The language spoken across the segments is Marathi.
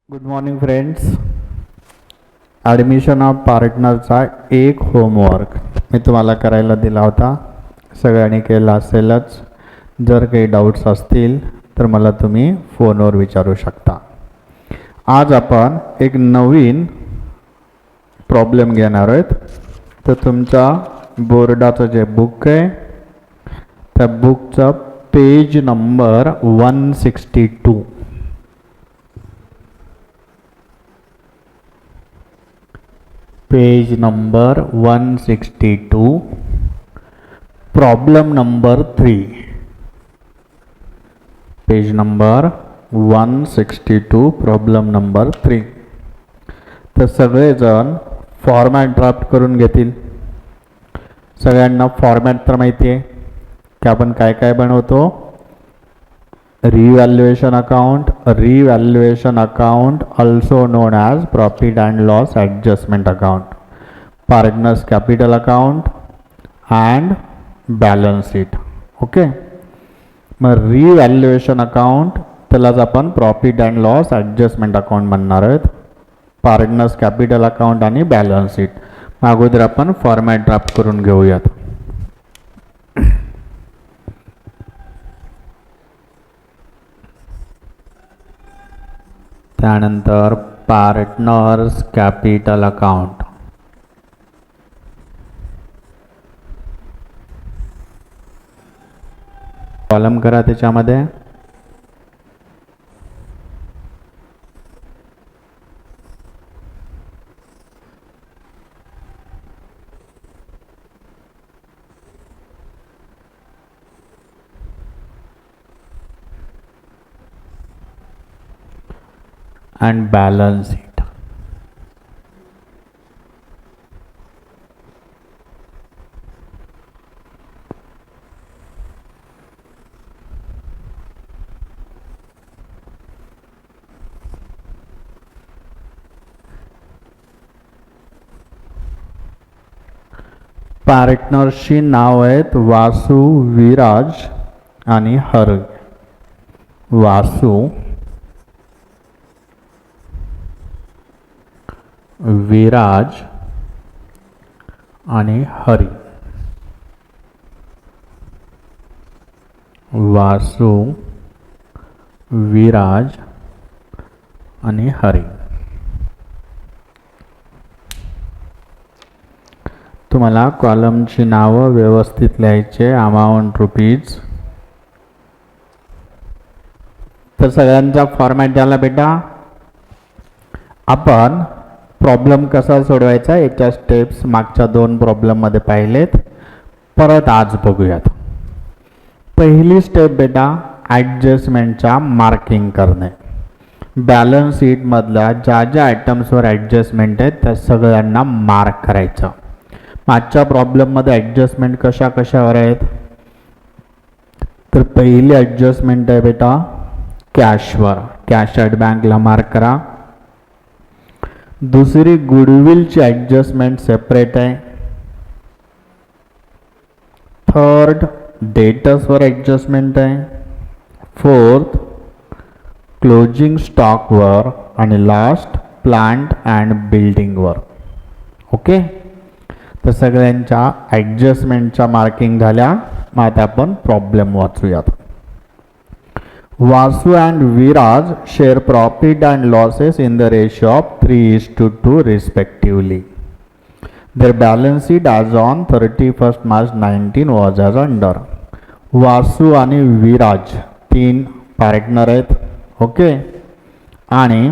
Good morning friends. Admission of पार्टनरचा एक होमवर्क मी तुम्हाला करायला दिला होता. सगळ्यांनी केला असेलच. जर काही डाऊट्स असतील तर मला तुम्ही फोनवर विचारू शकता. आज आपण एक नवीन प्रॉब्लेम घेणार आहोत. तर तुमच्या बोर्डाचं जे बुक आहे त्या बुकचा page number 162. Page number 162, problem number 3. Page number 162, problem number 3. तर सगळेजण फॉर्मॅट ड्राफ्ट करून घेतील. सगळ्यांना फॉर्मॅट तर माहिती आहे की आपण काय काय बनवतो. revaluation account also known as profit and loss adjustment account, partners capital account and balance sheet. Okay, मग revaluation account त्यालाच आपण profit and loss adjustment account म्हणणार आहोत. पार्टनर्स कॅपिटल अकाउंट आणि बॅलन्स शीट. मग अगोदर आपण फॉर्मॅट ड्राफ्ट करून घेऊयात. त्यानंतर पार्टनर्स कॅपिटल अकाउंट. कॉलम करा त्याच्यामध्ये. and balance sheet. पार्टनर्सची नाव आहेत वासू, विराज आणि हरी. वासू, विराज आणि हरी. वासू, विराज आणि हरी. तुम्हाला कॉलमची नावं व्यवस्थित लिहायचे. Amount rupees. तर सगळ्यांचा फॉर्मॅट झाला बेटा. आपण प्रॉब्लेम कसा सोडवायचा याच्या स्टेप्स मागच्या 2 प्रॉब्लेममध्ये पाहिलेत. परत आज बघूयात. पहिली स्टेप बेटा ॲडजस्टमेंटच्या मार्किंग करणे. बॅलन्स शीटमधल्या ज्या ज्या आयटम्सवर ॲडजस्टमेंट आहेत त्या सगळ्यांना मार्क करायचं. मागच्या प्रॉब्लेममध्ये ॲडजस्टमेंट कशा कशावर आहेत. तर पहिली ॲडजस्टमेंट आहे बेटा कॅशवर. कॅश ॲट बँकला मार्क करा. दुसरी गुडविलची ॲडजस्टमेंट सेपरेट आहे. थर्ड डेटर्सवर ॲडजस्टमेंट आहे. फोर्थ क्लोजिंग स्टॉकवर आणि लास्ट प्लांट अँड बिल्डिंगवर. ओके, तर सगळ्यांच्या ॲडजस्टमेंटच्या मार्किंग झाल्या. मग आता आपण problem वाचूयात. Vasu and Viraj share profit and losses in the ratio of 3:2 respectively. Their balance sheet as on 31st March 19 was as under. वासू आणि विराज 3 पार्टनर आहेत. ओके, आणि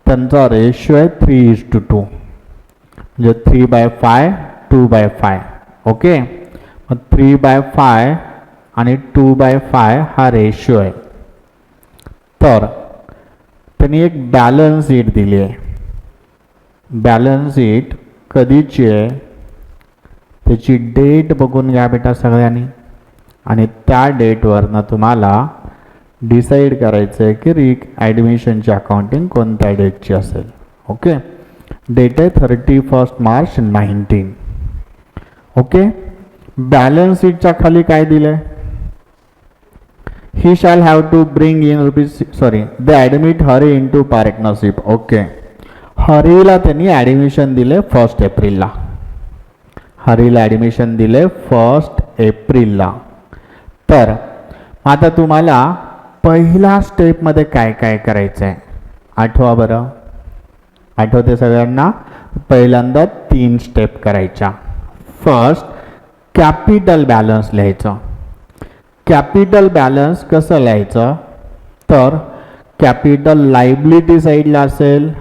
त्यांचा रेशो आहे 3:2 म्हणजे 3/5 2/5. ओके, मग 3/5 आणि 2/5 हा रेशो आहे. तर त्यांनी एक बॅलन्स शीट दिली आहे. बॅलन्स शीट कधीची आहे त्याची डेट बघून घ्या बेटा सगळ्यांनी. आणि त्या डेटवरनं तुम्हाला डिसाईड करायचं आहे की ॲडमिशनची अकाउंटिंग कोणत्या डेटची असेल. ओके, डेट आहे 31st March 19. ओके, बॅलन्स शीटच्या खाली काय दिलं आहे he shall have to bring in rupees, sorry, they admit Hari into partnership. Okay, हरीला त्यांनी ॲडमिशन दिले 1 एप्रिलला. हरीला ॲडमिशन दिले 1 एप्रिलला. तर आता तुम्हाला पहिला स्टेपमध्ये काय काय करायचं आहे आठवा बरं. आठवते सगळ्यांना. पहिल्यांदा 3 स्टेप करायच्या. फर्स्ट कॅपिटल बॅलन्स लिहायचं. कॅपिटल बॅलन्स कसं लिहायचं तर कॅपिटल लायबिलिटी साईडला असेल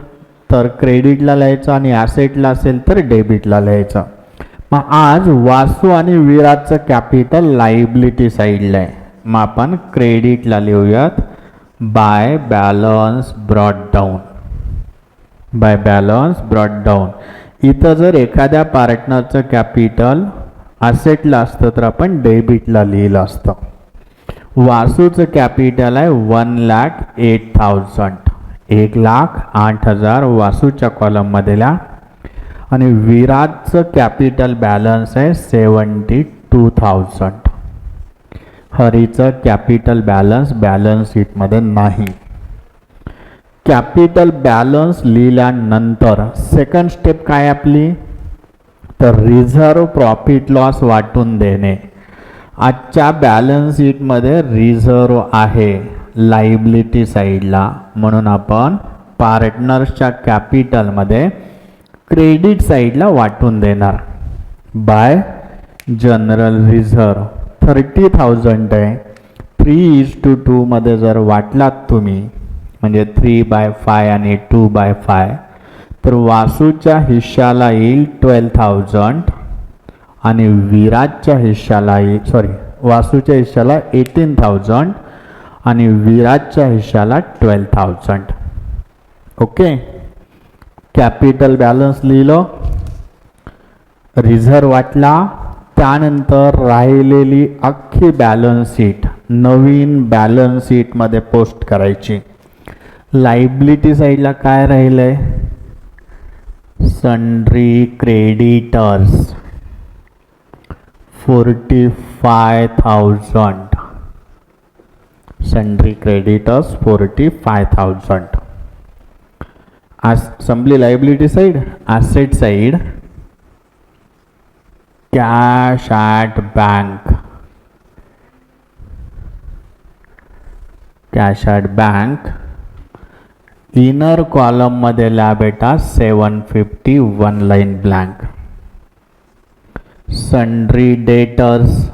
तर क्रेडिटला लिहायचं आणि ॲसेटला असेल तर डेबिटला लिहायचं. मग आज वासू आणि विराटचं कॅपिटल लायबिलिटी साईडला आहे. मग आपण क्रेडिटला लिहूयात by balance brought down. By balance brought down. इथं जर एखाद्या पार्टनरचं कॅपिटल ॲसेटला असतं तर आपण डेबिटला लिहिलं असतं. वासूचं कॅपिटल आहे 1,08,000. 1,08,000 वासूच्या कॉलममध्ये लिहा. आणि विराटचं कॅपिटल बॅलन्स आहे 72,000. हरीचं कॅपिटल बॅलन्स शीटमध्ये नाही. कॅपिटल बॅलन्स लिहिल्यानंतर सेकंड स्टेप काय आपली तर रिझर्व प्रॉफिट लॉस वाटून देणे. आजच्या बॅलन्स शीटमध्ये रिझर्व आहे लायबिलिटी साईडला, म्हणून आपण पार्टनर्सच्या कॅपिटलमध्ये क्रेडिट साईडला वाटून देणार बाय जनरल रिझर्व. 30,000 आहे. 3:2 मध्ये जर वाटलात तुम्ही म्हणजे 3/5 आणि 2/5 तर वासूच्या हिश्श्याला येईल 12,000 आणि विराटच्या हिश्श्याला येईल, सॉरी, वासूच्या हिश्श्याला 18,000 आणि विराटच्या हिश्श्याला 12,000. ओके, कॅपिटल बॅलन्स लिहिलं, रिझर्व वाटला. त्यानंतर राहिलेली अख्खी बॅलन्स शीट नवीन बॅलन्स शीटमध्ये पोस्ट करायची. लायबिलिटी साईडला काय राहिलंय सन्ड्री क्रेडिटर्स 45,000. Sundry creditors 45,000. संपली liability side. Asset side cash at bank. Cash at bank inner column मध्ये ला बेटा 750 1 लाईन ब्लँक. सन्ड्री डेटर्स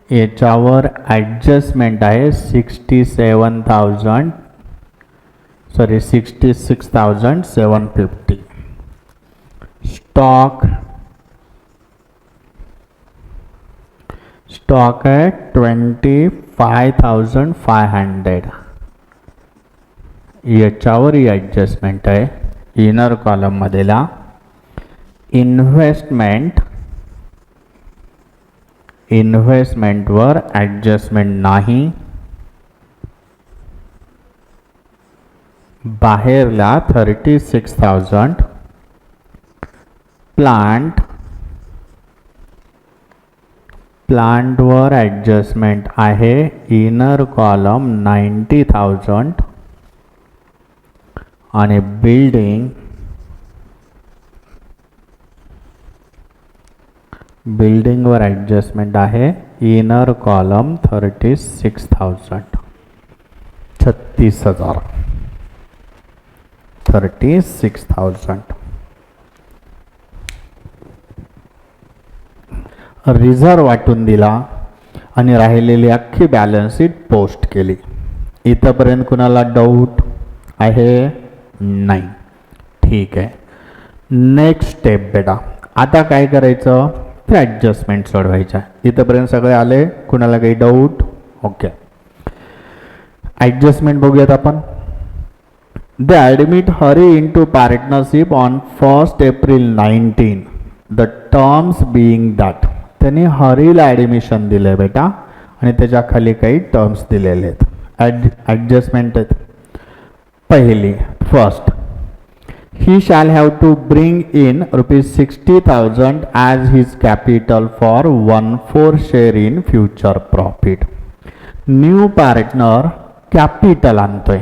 याच्यावर ॲडजस्टमेंट आहे 66,750. स्टॉक है 25,500. याच्यावर ही ॲडजस्टमेंट आहे इनर कॉलम मध्येला. इन्व्हेस्टमेंटवर ॲडजस्टमेंट नाही. बाहेरला 36,000. प्लांटवर ॲडजस्टमेंट आहे इनर कॉलम 90,000 आणि बिल्डिंगवर ॲडजस्टमेंट आहे इनर कॉलम 36,000. 36,000. 36,000. रिझर्व वाटून दिला आणि राहिलेली अख्खी बॅलन्स शीट पोस्ट केली. इथंपर्यंत कुणाला डाऊट आहे नाही? ठीक आहे. नेक्स्ट स्टेप बेटा, आता काय करायचं तर ॲडजस्टमेंट सोडवायच्या. इथंपर्यंत सगळे आले, कुणाला काही डाऊट? ओके, ॲडजस्टमेंट बघूयात आपण. They admit Hari into partnership on 1st April 19. The terms being that त्यांनी हरीला ॲडमिशन दिले बेटा आणि त्याच्या खाली काही टर्म्स दिलेले आहेत. ॲडजस्टमेंट आहेत. पहिली first, he shall have to bring in ₹60,000 as his capital for 1/4 share in future profit. New partner capital आणतोय,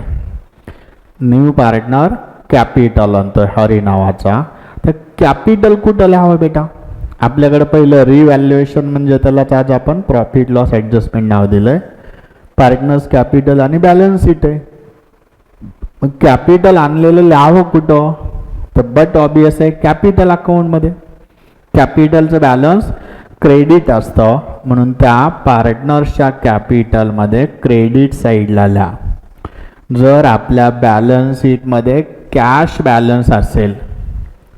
न्यू पार्टनर कॅपिटल आणतोय हरी नावाचा. तर कॅपिटल कुठं लिहावं बेटा? आपल्याकडे पहिलं रिव्हॅल्युएशन म्हणजे त्यालाच आज आपण प्रॉफिट लॉस ॲडजस्टमेंट नाव दिलंय. पार्टनर्स कॅपिटल आणि बॅलन्स शीट आहे. मग कॅपिटल आणलेलं लिहावं कुठं? तर बट ऑबियस आहे कॅपिटल अकाउंटमध्ये. कॅपिटलचं बॅलन्स क्रेडिट असतं म्हणून त्या पार्टनर्सच्या कॅपिटलमध्ये क्रेडिट साईडला लिहा. जर आपल्या बॅलन्स शीटमध्ये कॅश बॅलन्स असेल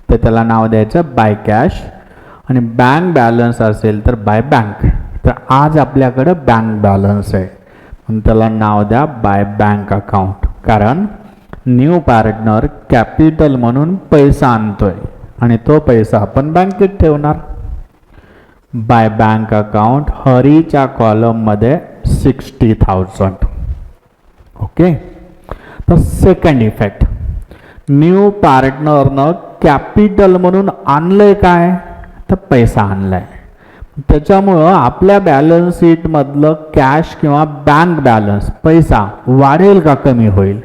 तर त्याला नाव द्यायचं बाय कॅश, आणि बँक बॅलन्स असेल तर बाय बँक. तर आज आपल्याकडं बँक बॅलन्स आहे म्हणून त्याला नाव द्या बाय बँक अकाउंट. कारण न्यू पार्टनर कॅपिटल म्हणून पैसा आणतोय आणि तो पैसा आपण बँकेत ठेवणार. बाय बँक अकाउंट हरीच्या कॉलममध्ये 60,000. ओके. तर सेकंड इफेक्ट, न्यू पार्टनरनं कॅपिटल म्हणून आणलंय काय? तर पैसा आणलाय. त्याच्यामुळं आपल्या बॅलन्स शीटमधलं कॅश किंवा बँक बॅलन्स पैसा वाढेल का कमी होईल?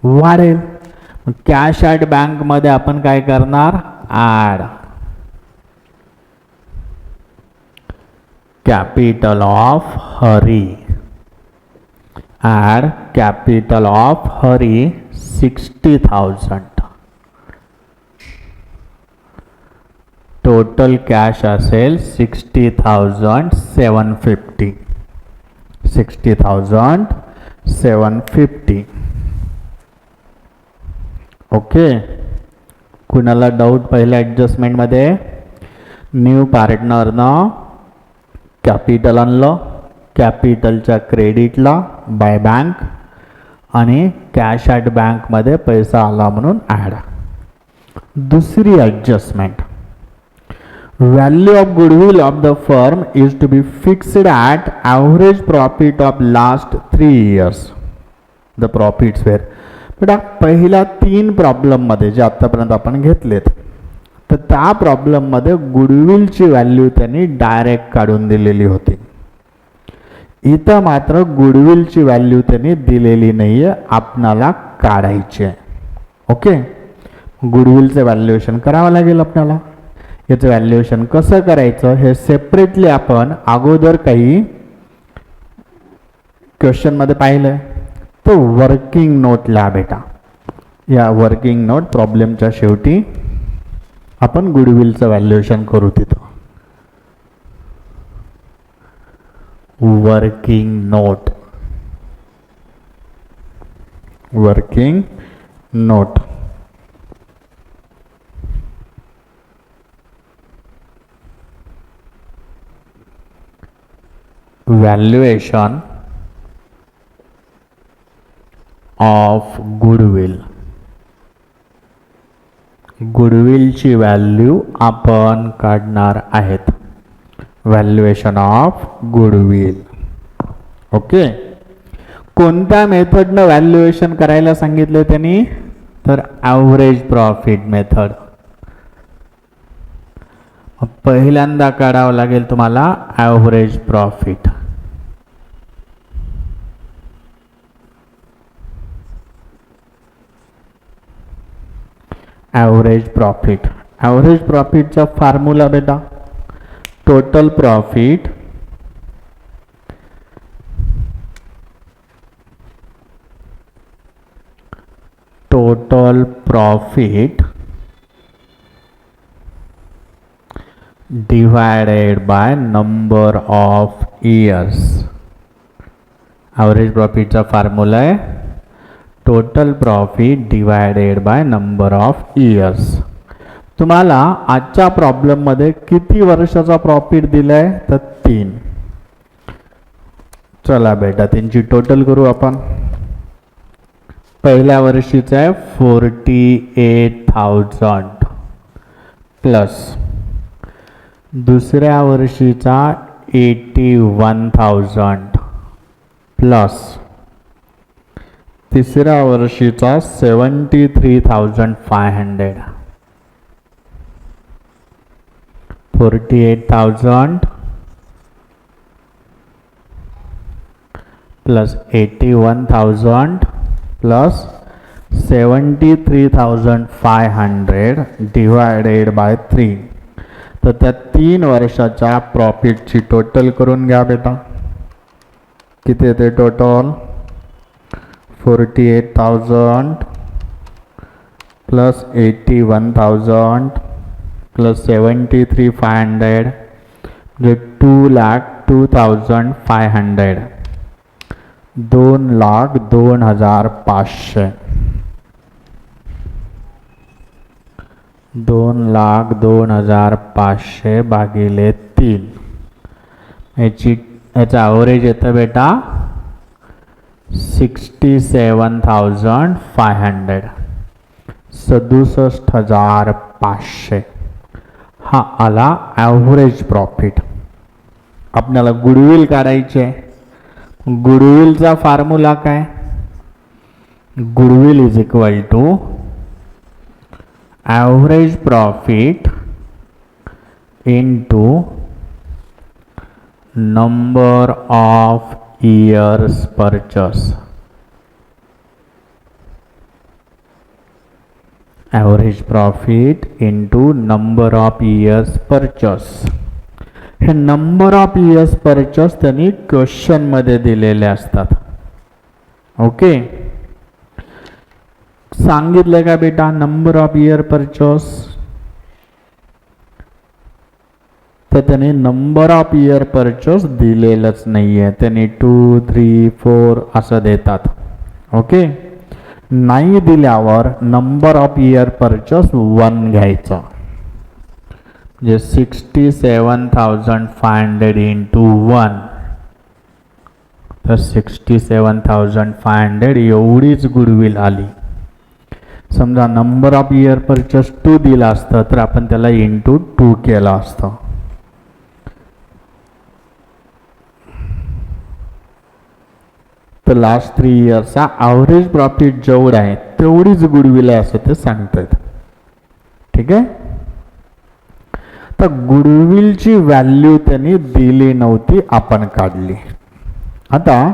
वाढेल. कॅश ॲट बँकमध्ये आपण काय करणार? Add capital of Hari. Add capital of Hari 60,000. Total cash असेल 60,750. 60,750. ओके. कुणाला डाऊट पहिल्या ॲडजस्टमेंटमध्ये? न्यू पार्टनरनं कॅपिटल आणलं, कॅपिटलच्या क्रेडिटला बाय बँक, आणि कॅश ॲट बँकमध्ये पैसा आला म्हणून ॲड. दुसरी adjustment, value of goodwill of the firm is to be fixed at average profit of last 3 years. The profits were. बेटा पहिल्या 3 प्रॉब्लेममध्ये जे आत्तापर्यंत आपण घेतलेत, तर त्या प्रॉब्लेममध्ये गुडविलची व्हॅल्यू त्यांनी डायरेक्ट काढून दिलेली होती. इथं मात्र गुडविलची व्हॅल्यू त्यांनी दिलेली नाही आहे, आपणाला काढायची आहे. ओके. गुडविलचं व्हॅल्युएशन करावं लागेल आपल्याला. याचं व्हॅल्युएशन कसं करायचं हे सेपरेटली आपण अगोदर काही क्वेश्चनमध्ये पाहिलं आहे. तो वर्किंग नोट लिहा बेटा. या वर्किंग नोट प्रॉब्लेमच्या शेवटी आपण गुडविलचं व्हॅल्युएशन करू तिथं. Working note. Working note. Valuation of goodwill. गुडविलची व्हॅल्यू आपण काढणार आहेत. Valuation of goodwill. ओके. कोणत्या मेथडनं व्हॅल्युएशन करायला सांगितलं त्यांनी? तर ॲव्हरेज प्रॉफिट मेथड. पहिल्यांदा काढावं लागेल तुम्हाला average profit. Average profit. Average प्रॉफिटचा फॉर्म्युला बेटा total profit divided by number of years. Average प्रॉफिटचा फॉर्म्युला आहे total profit divided by number of years. तुम्हाला आजच्या प्रॉब्लेममध्ये किती वर्षाचा प्रॉफिट दिलाय? तर 3. चला बेटा त्यांची टोटल करू आपण. पहिल्या वर्षीचा आहे 48,000 प्लस दुसऱ्या वर्षीचा 81,000 प्लस तिसऱ्या वर्षीचा 73,500. 48,000 प्लस 81,000 प्लस 73,500 डिवायडेड बाय 3. तर त्या 3 वर्षाच्या प्रॉफिटची टोटल करून घ्या बेटा. किती येते टोटल? 48,000 प्लस 81,000 प्लस 73,500 म्हणजे 2,02,500. 2,02,500. 2,02,500 भागिले 3. याचा ॲव्हरेज येतं बेटा 67,500. 67,500 हा आला ॲव्हरेज प्रॉफिट. आपल्याला गुडविल काढायचे. गुडविलचा फॉर्म्युला काय? Goodwill is equal to average profit into number of years purchase. Average profit into number of years purchase. हे नंबर ऑफ इयर्स परचेस त्यांनी क्वेश्चन मध्ये दिलेले असतात. ओके, सांगितलं का बेटा नंबर ऑफ इयर परचेस? तर त्यांनी नंबर ऑफ इयर परचेस दिलेलंच नाहीये. त्यांनी 2, 3, 4 असं देतात. ओके, नाही दिल्यावर नंबर ऑफ इयर परचेस 1 घ्यायचं. म्हणजे 67,500 इंटू 1. तर 67,500 एवढीच गुडविल आली. समजा नंबर ऑफ इयर परचेस 2 दिला असतं तर आपण त्याला इंटू 2 केलं असतं. तर लास्ट 3 इयर्सचा ॲव्हरेज प्रॉफिट जेवढा आहे तेवढीच गुडविल आहे असं ते सांगतात. ठीक आहे. तर गुडविलची व्हॅल्यू त्यांनी दिली नव्हती, आपण काढली. आता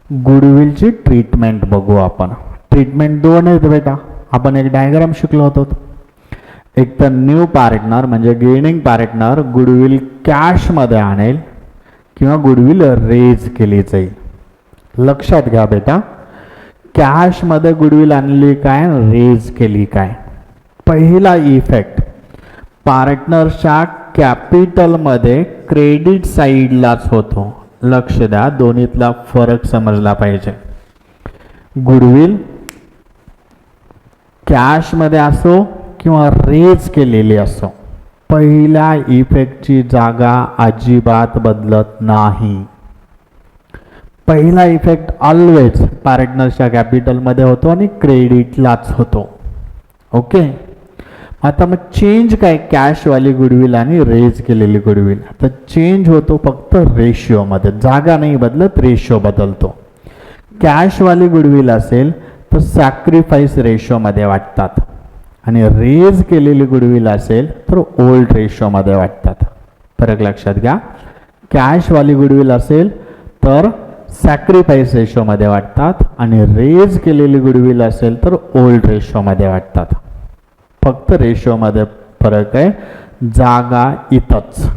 गुडविलची ट्रीटमेंट बघू आपण. ट्रीटमेंट 2 आहेत बेटा. आपण एक डायग्राम शिकलो होतो. एक तर न्यू पार्टनर म्हणजे गेनिंग पार्टनर गुडविल कॅशमध्ये आणेल किंवा गुडविल रेज केली जाईल. लक्षात घ्या बेटा, कॅशमध्ये गुडविल आणली काय, रेज केली काय. पहिला इफेक्ट पार्टनरच्या कॅपिटलमध्ये क्रेडिट साईडलाच होतो. लक्ष द्या, दोन्हीतला फरक समजला पाहिजे. गुडविल कॅशमध्ये असो किंवा रेज केलेली असो, पहिल्या इफेक्टची जागा अजिबात बदलत नाही. पहिला इफेक्ट ऑलवेज पार्टनरच्या कॅपिटलमध्ये होतो आणि क्रेडिटलाच होतो. ओके, आता मग चेंज काय, कॅशवाली गुडविल आणि रेज केलेली गुडविल. आता चेंज होतो फक्त रेशिओमध्ये, जागा नाही बदलत, रेशिओ बदलतो. कॅशवाली गुडविल असेल तर सॅक्रिफाईस रेशिओमध्ये वाटतात आणि रेज केलेली गुडविल असेल तर ओल्ड रेशिओमध्ये वाटतात. फरक लक्षात घ्या. कॅशवाली गुडविल असेल तर सॅक्रिफाईस रेशिओमध्ये वाटतात आणि रेज केलेली गुडविल असेल तर ओल्ड रेशिओमध्ये वाटतात. फक्त रेशिओमध्ये फरक आहे, जागा इथंच.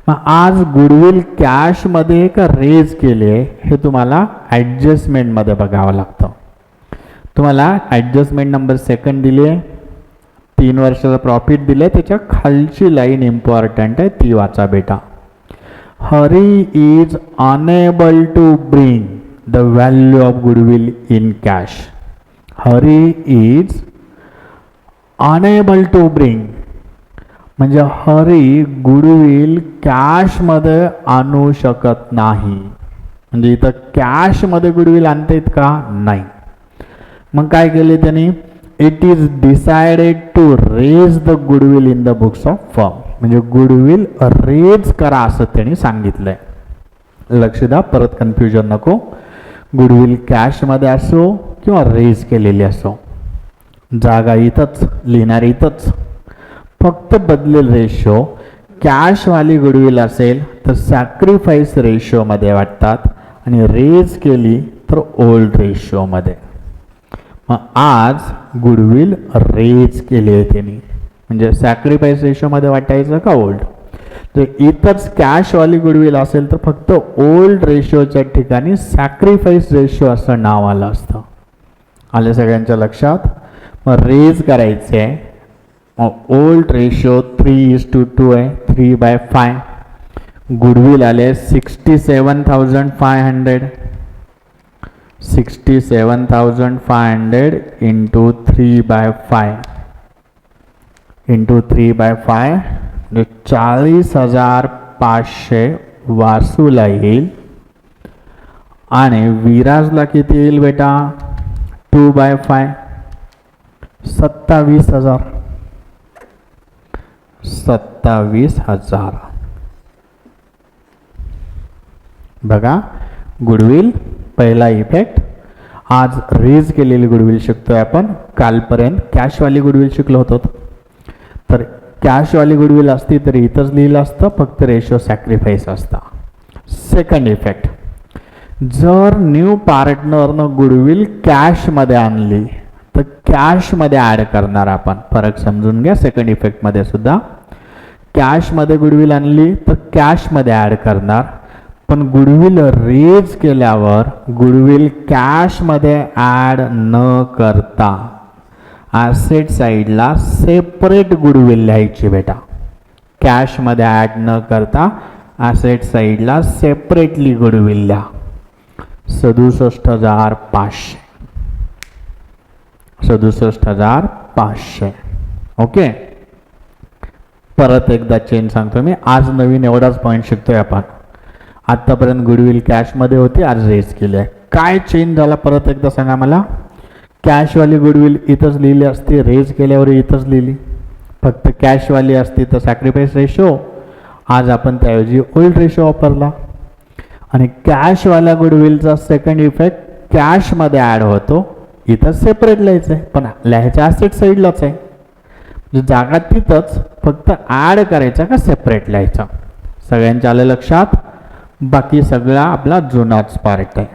मग आज गुडविल कॅशमध्ये का रेज केली आहे हे तुम्हाला ॲडजस्टमेंटमध्ये बघावं लागतं. तुम्हाला ॲडजस्टमेंट नंबर 2 दिली आहे, 3 वर्षाचा प्रॉफिट दिले, त्याच्या खालची लाईन इम्पॉर्टंट आहे, ती वाचा बेटा. Hari is unable to bring the value of goodwill in cash. Hari is unable to bring म्हणजे हरी गुडविल कॅशमध्ये आणू शकत नाही. म्हणजे इथं कॅशमध्ये गुडविल आणता येत का? नाही. मग काय केले त्यांनी? It is decided to raise the goodwill in the books of firm. म्हणजे गुडविल रेज करा असं त्यांनी सांगितलंय. लक्ष द्या, परत कन्फ्युजन नको. गुडविल कॅशमध्ये असो किंवा रेज केलेली असो, जागा इथंच, लिहिणार इथंच, फक्त बदलेल रेशो. कॅशवाली गुडविल असेल तर सॅक्रिफाईस रेशोमध्ये वाटतात आणि रेज केली तर ओल्ड रेशोमध्ये. मग आज गुडविल रेज केली आहे त्यांनी, म्हणजे सॅक्रिफाईस रेशोमध्ये वाटायचं का ओल्ड. जर इथंच कॅशवाली गुडविल असेल तर फक्त ओल्ड रेशोच्या ठिकाणी सॅक्रिफाईस रेशो असं नाव आलं असतं. आलं सगळ्यांच्या लक्षात. मग रेज करायचे आहे. मग ओल्ड रेशो 3:2 आहे, 3/5. गुडविल आले 67,500. 67,500 इंटू 3/5 इंटू 3/5 40,500 वासूला येईल. आणि विराजला किती येईल बेटा 2/5 27,000. 27,000. बघा गुडविल पहिला इफेक्ट. आज रेज केलेली गुडविल शिकतोय आपण. कालपर्यंत कॅशवाली गुडविल शिकलो होतो. तर कॅशवाली गुडविल असती तर इथंच लिहिलं असतं, फक्त रेशो सॅक्रिफाईस असता. सेकंड इफेक्ट, जर न्यू पार्टनरनं गुडविल कॅशमध्ये आणली तर कॅशमध्ये ॲड करणार आपण. फरक समजून घ्या. सेकंड इफेक्टमध्ये सुद्धा कॅशमध्ये गुडविल आणली तर कॅशमध्ये ॲड करणार. पण गुडविल रेज केल्यावर गुडविल कॅशमध्ये ॲड न करता ॲसेट साईडला सेपरेट गुडविल लिहायची बेटा. कॅशमध्ये ॲड न करता ॲसेट साईडला सेपरेटली गुडविल लिहा. 67,500. 67,500. ओके. परत एकदा चेंज सांगतो मी. आज नवीन एवढाच पॉईंट शिकतोय आपण. आतापर्यंत गुडविल कॅशमध्ये होती, आज रेज केली आहे. काय चेंज झाला परत एकदा सांगा मला. कॅशवाली गुडविल इथंच लिहिली असती, रेज केल्यावर इथंच लिहिली. फक्त कॅशवाली असती तर सॅक्रिफाईस रेशो. आज आपण त्याऐवजी ओल्ड रेशो वापरला. आणि कॅशवाल्या गुडविलचा सेकंड इफेक्ट कॅशमध्ये ॲड होतो. इथं सेपरेट लिहायचं आहे, पण लिहायचं ॲसेट साईडलाच आहे. जागा तिथंच, फक्त ॲड करायचा का सेपरेट लिहायचा. सगळ्यांच्या आलं लक्षात. बाकी सगळा आपला जुनाच पार्ट आहे.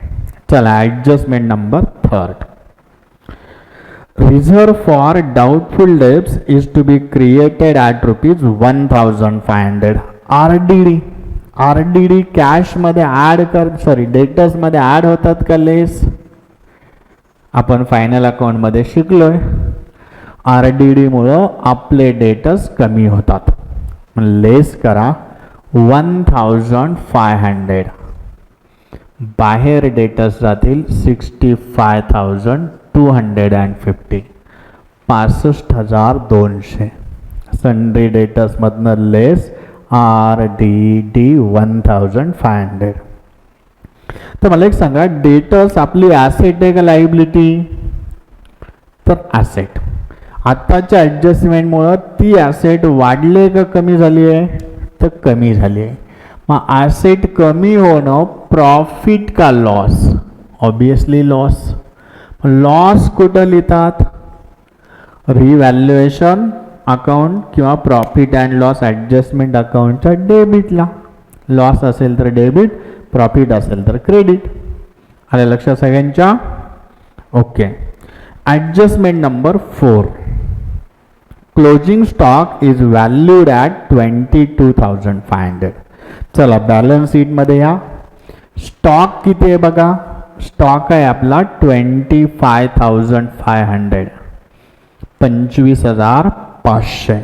चला adjustment number 3. Reserve for doubtful debts is to be created at ₹1,500. RDD कॅशमध्ये ॲड डेटर्समध्ये ॲड होतात का लेस. आपण फायनल अकाउंटमध्ये शिकलोय. आरडीडीमुळं आपले डेटर्स कमी होतात. लेस करा 1,500. बाहेर डेटर्स जातील 65,250. 65,200. सन्ड्री डेटर्समधनं लेस RDD 1,500. तर मला एक सांगा, डेटर्स आपली ॲसेट आहे का लायबिलिटी. तर ॲसेट. आत्ताच्या ॲडजस्टमेंटमुळं ती ॲसेट वाढले का कमी झाली आहे. तर कमी झाली आहे. मग ॲसेट कमी होणं प्रॉफिट का लॉस. Obviously loss. लॉस कुठं लिहितात. रिव्हॅल्युएशन अकाउंट किंवा प्रॉफिट अँड लॉस ॲडजस्टमेंट अकाउंटच्या डेबिटला. लॉस असेल तर डेबिट, प्रॉफिट असेल तर क्रेडिट. आलं लक्षात सगळ्यांच्या. Okay. Adjustment number 4. Closing stock is valued at 22,500. चला बॅलन्स शीटमध्ये या. स्टॉक किती आहे बघा. स्टॉक आहे आपला 25,500. 25,500.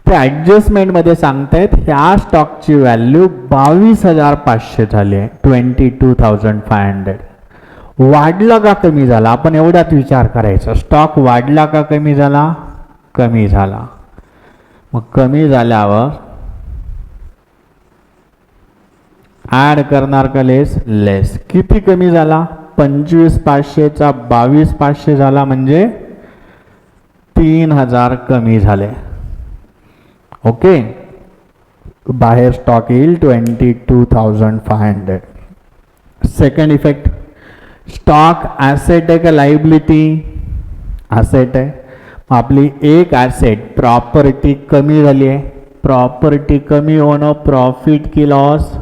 ते ॲडजस्टमेंटमध्ये सांगतायत ह्या स्टॉकची व्हॅल्यू 22,500 झाली आहे. 22,500. वाढला का कमी झाला. आपण एवढ्यात विचार करायचा. स्टॉक वाढला का कमी झाला. कमी झाला. मग कमी झाल्यावर ॲड करणार का लेस. लेस. किती कमी झाला. 25,500चा 22,500 झाला, म्हणजे 3,000 कमी झाले. ओके. बाहेर स्टॉक येईल 22,500. सेकंड इफेक्ट, स्टॉक ॲसेट आहे का लायबिलिटी. ॲसेट आहे. आपली एक ॲसेट प्रॉपर्टी कमी झाली आहे. प्रॉपर्टी कमी होणं प्रॉफिट की लॉस.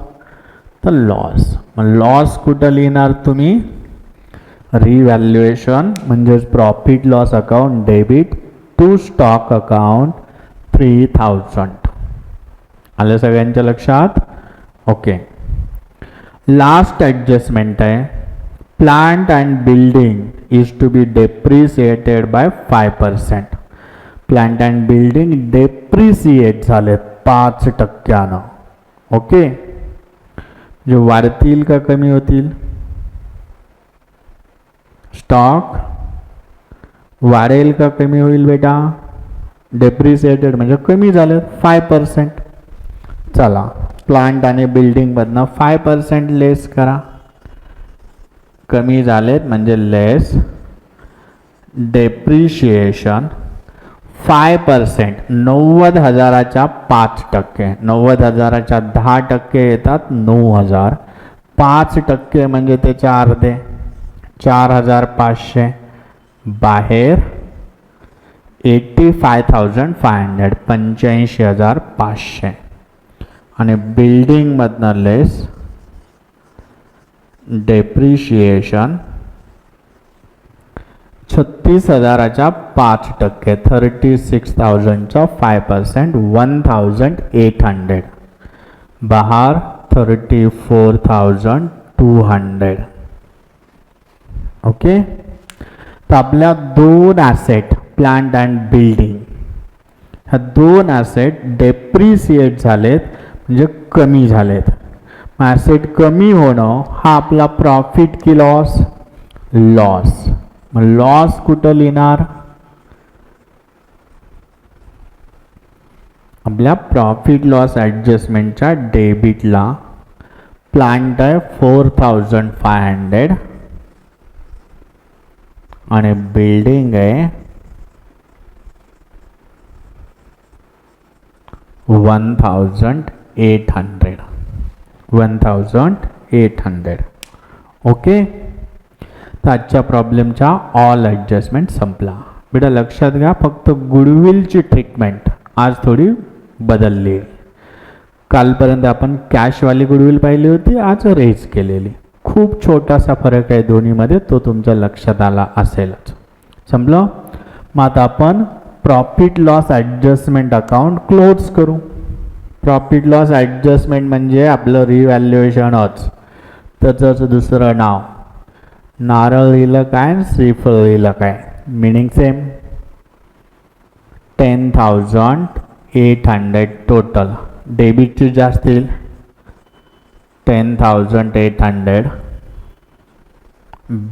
तर लॉस. मग लॉस कुठं लिहिणार तुम्ही? रिव्हॅल्युएशन म्हणजेच profit loss account debit to stock account 3000. आलं सगळ्यांच्या लक्षात? ओके. लास्ट ॲडजस्टमेंट आहे, plant and building is to be depreciated by 5%. Plant and building depreciate झालेत 5%. ओके, जे वाढतील का कमी होतील? स्टॉक वाढेल का कमी होईल बेटा? डेप्रिसिएटेड म्हणजे कमी झालेत 5%. चला, प्लांट आणि बिल्डिंग मधनं 5% लेस करा. कमी झालेत म्हणजे लेस डेप्रिशिएशन 5%. 90,000च्या 5%. 90,000च्या 10% येतात 9,000. 5% म्हणजे त्याचे अर्धे 4,500. बाहेर 85,500 85,500. आणि बिल्डिंग मधनं लेस डेप्रिशिएशन 36,000च्या 5%. 36,000च्या 5% 1,800. बाहेर 34,200. ओके, तर आपल्या दोन ॲसेट प्लांट अँड बिल्डिंग ह्या दोन ॲसेट डेप्रिसिएट झालेत म्हणजे कमी झालेत. ॲसेट कमी होणं हा आपला प्रॉफिट की लॉस? लॉस. मग लॉस कुठं लिहिणार? आपल्या प्रॉफिट लॉस ॲडजस्टमेंटच्या डेबिटला प्लांट आहे 4,500 आणि बिल्डिंग आहे 1,800. 1,800. ओके, तर आजच्या प्रॉब्लेमचा ऑल ॲडजस्टमेंट संपला. बेटा लक्षात घ्या, फक्त गुडविलची ट्रीटमेंट आज थोडी बदलली. कालपर्यंत आपण कॅशवाली गुडविल पाहिली होती, आज रेज केलेली. खूप छोटासा फरक आहे दोन्हीमध्ये, तो तुमच्या लक्षात आला असेलच. संपलं. मग आता आपण profit loss adjustment account close करू. प्रॉफिट लॉस ॲडजस्टमेंट म्हणजे आपलं रिव्हॅल्युएशनच. त्याचं दुसरं नाव. नारळ लिहिलं काय, श्रीफळ लिहिलं काय, मिनिंग सेम. 10,800 टोटल. डेबिटची जास्त येईल 10,800.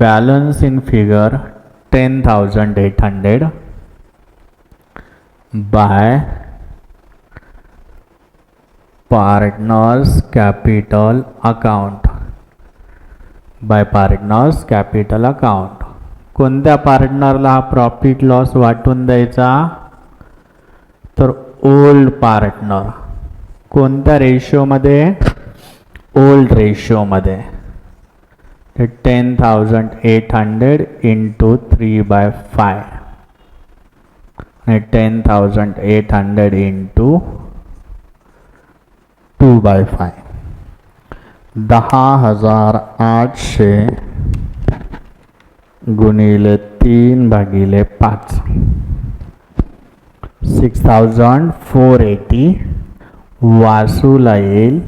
Balance in figure 10,800 bye partners capital account. Bye partners capital account. कोणत्या पार्टनरला हा प्रॉफिट लॉस वाटून द्यायचा? तर ओल्ड पार्टनर. कोणत्या रेशोमध्ये? ओल्ड रेशोमध्ये. 10,800 इंटू 3/5 आणि 10,800 इंटू 2/5. 10,800 गुणिले 3/5 6,480. वासूला येईल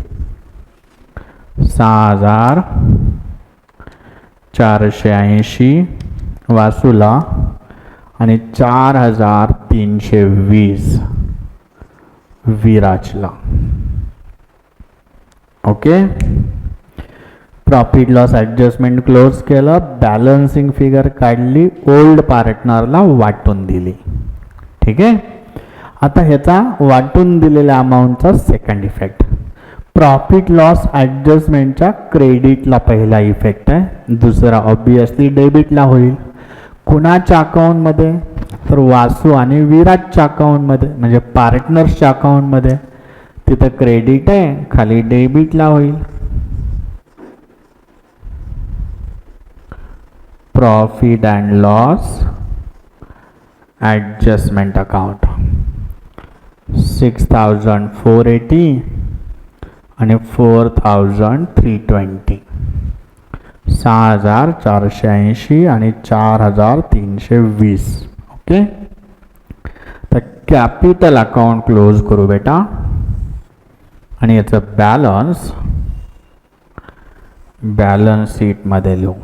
6,480 वासूला आणि 4,320 विराजला. Okay, profit loss adjustment close केलं. बॅलन्सिंग फिगर काढली, ओल्ड पार्टनरला वाटून दिली. ठीक आहे. आता ह्याचा वाटून दिलेल्या अमाऊंटचा सेकंड इफेक्ट. प्रॉफिट लॉस ॲडजस्टमेंटच्या क्रेडिटला पहिला इफेक्ट आहे, दुसरा ऑब्वियसली डेबिटला होईल. कुणाच्या अकाउंटमध्ये? तर वासू आणि विराजच्या अकाउंटमध्ये, म्हणजे पार्टनर्सच्या अकाउंटमध्ये. तिथं क्रेडिट आहे, खाली डेबिटला होईल. Profit and loss adjustment account 6,480 आणि 4320, 6480 आणि 4320. ओके, तर कॅपिटल अकाउंट क्लोज करू बेटा आणि याचं बॅलन्स शीटमध्ये लिहू.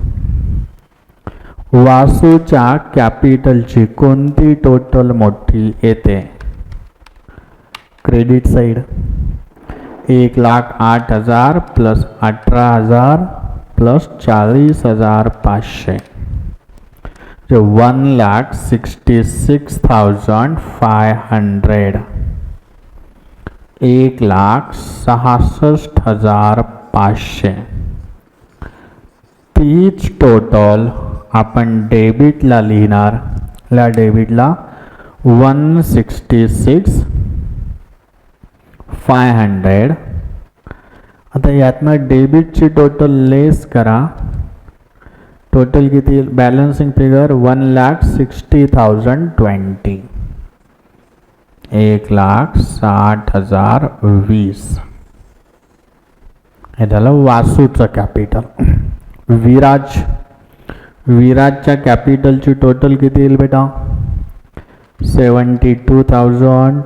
वासूच्या कॅपिटलची कोणती टोटल मोठी येते? क्रेडिट साइड 1,08,000 प्लस 18,000 प्लस 40,500, जो 1,66,500, 1,66,500. तीच टोटल आपण डेबिटला लिहिणार. या डेबिटला 166,500. आता यातनं डेबिटची टोटल लेस करा. टोटल किती? Balancing figure 1,60,020, 1,60,020. हे झालं वासूचं कॅपिटल. विराजच्या कॅपिटलची टोटल किती येईल बेटा? 72,000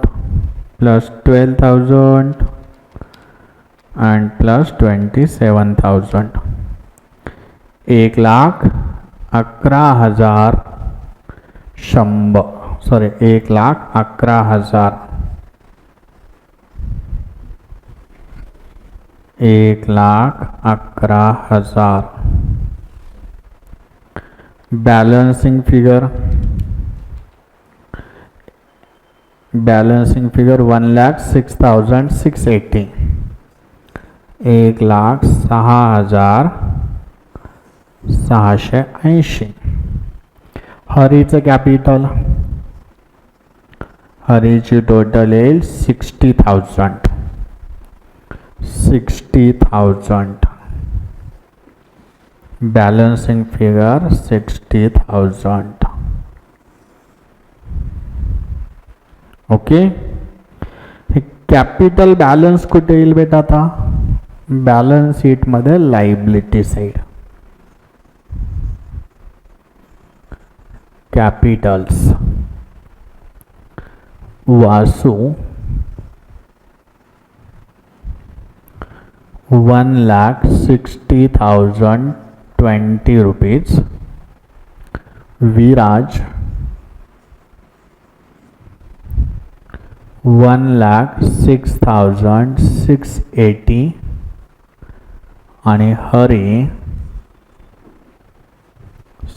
plus 12,000 and plus 27,000, 1,11,100. Sorry 1,11,000, 1,11,000. Balancing figure 1,06,680, 1,06,680. हरीचं कॅपिटल, हरीची टोटल येईल 60,000, 60,000. Balancing figure 60,000. ओके, हे कॅपिटल बॅलन्स कुठे येईल बेटा? आता बॅलन्स शीट मध्ये liability side. Capitals Vasu 1,60,020 rupees, Viraj 1,06,680 आणि हरी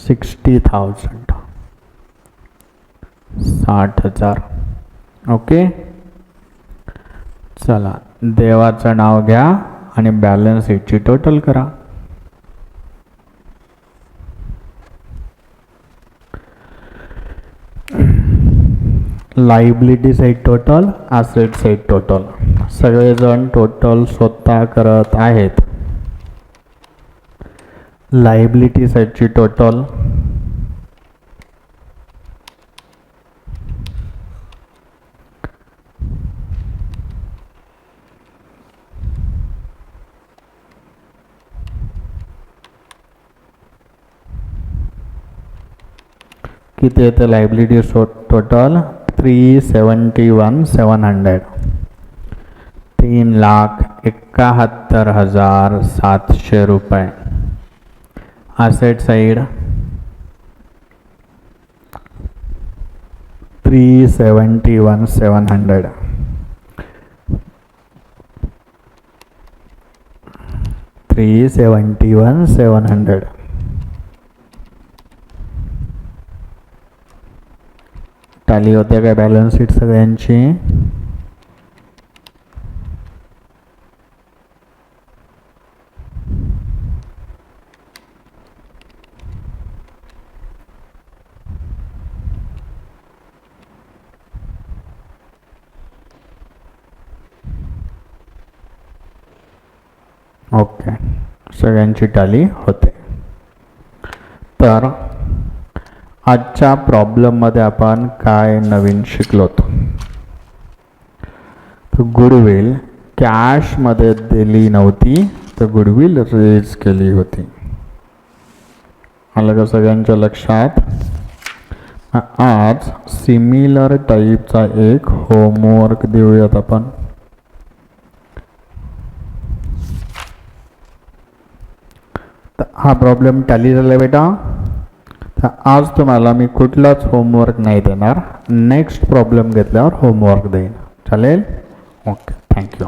60,000, 60,000. ओके, चला देवाचं नाव घ्या आणि बॅलन्स शीटची टोटल करा. Liability side total, asset side total. सगळेजण टोटल स्वतः करत आहेत. लायबिलिटी साइडची टोटल किती येते? लायबिलिटी टोटल 371,700, 3,71,700 रुपये. Asset side 371,700, 371,700. टाली होते काय बॅलन्स शीट सगळ्यांची? ओके, सगळ्यांची टाली होते. तर आजच्या प्रॉब्लेम मध्ये आपण काय नवीन शिकलो? गुडविल कॅशमध्ये दिली नव्हती तर गुडविल रेज केली होती. आलं का सगळ्यांच्या लक्षात? आज सिमिलर टाईपचा एक होमवर्क देऊयात आपण. तर हा प्रॉब्लेम टॅली झाला बेटा. तर आज तुम्हाला मी कुठलाच होमवर्क नाही देणार. नेक्स्ट प्रॉब्लेम घेतल्यावर होमवर्क देईन. चालेल? Okay, thank you.